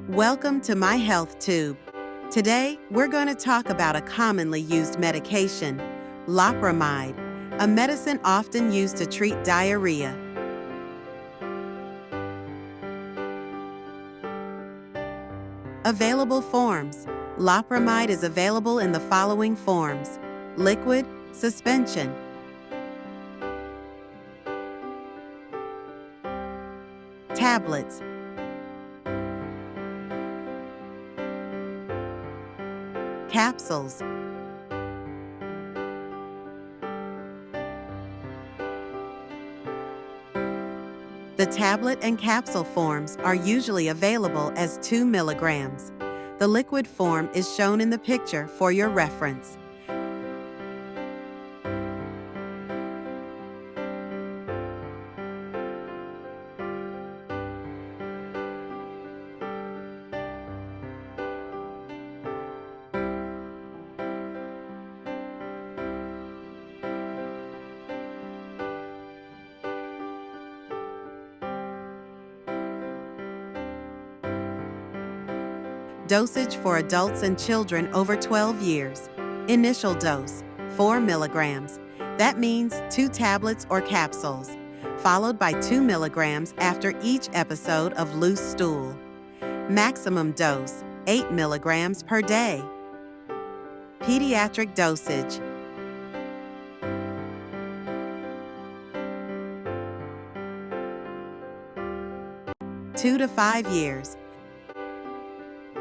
Welcome to my health tube. Today, we're going to talk about a commonly used medication, Loperamide, a medicine often used to treat diarrhea. Available forms. Loperamide is available in the following forms: liquid, suspension. Tablets. Capsules. The tablet and capsule forms are usually available as 2 milligrams. The liquid form is shown in the picture for your reference. Dosage for adults and children over 12 years. Initial dose, 4 milligrams. That means 2 tablets or capsules, followed by 2 milligrams after each episode of loose stool. Maximum dose, 8 milligrams per day. Pediatric dosage. Two to 5 years.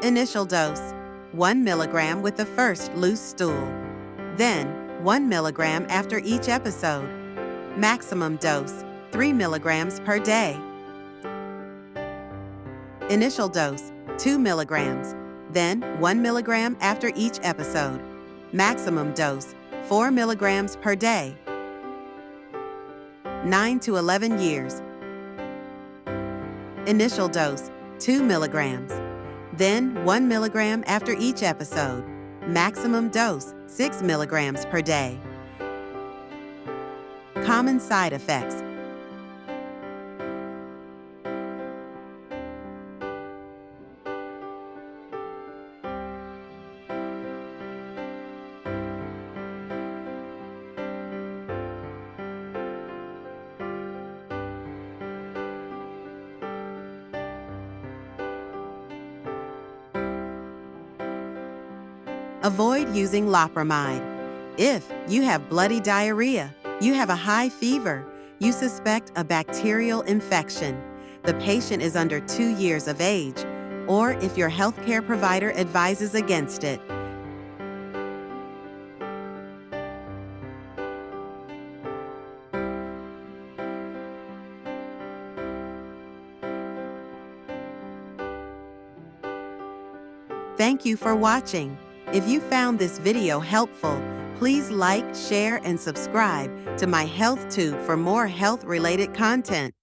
Initial dose, 1 milligram with the first loose stool. Then, 1 milligram after each episode. Maximum dose, 3 milligrams per day. Initial dose, 2 milligrams. Then, 1 milligram after each episode. Maximum dose, 4 milligrams per day. 9 to 11 years. Initial dose, 2 milligrams. Then 1 milligram after each episode. Maximum dose, 6 milligrams per day. Common side effects. Avoid using Loperamide. If you have bloody diarrhea, you have a high fever, you suspect a bacterial infection, the patient is under 2 years of age, or if your healthcare provider advises against it. Thank you for watching. If you found this video helpful, please like, share, and subscribe to my health tube for more health-related content.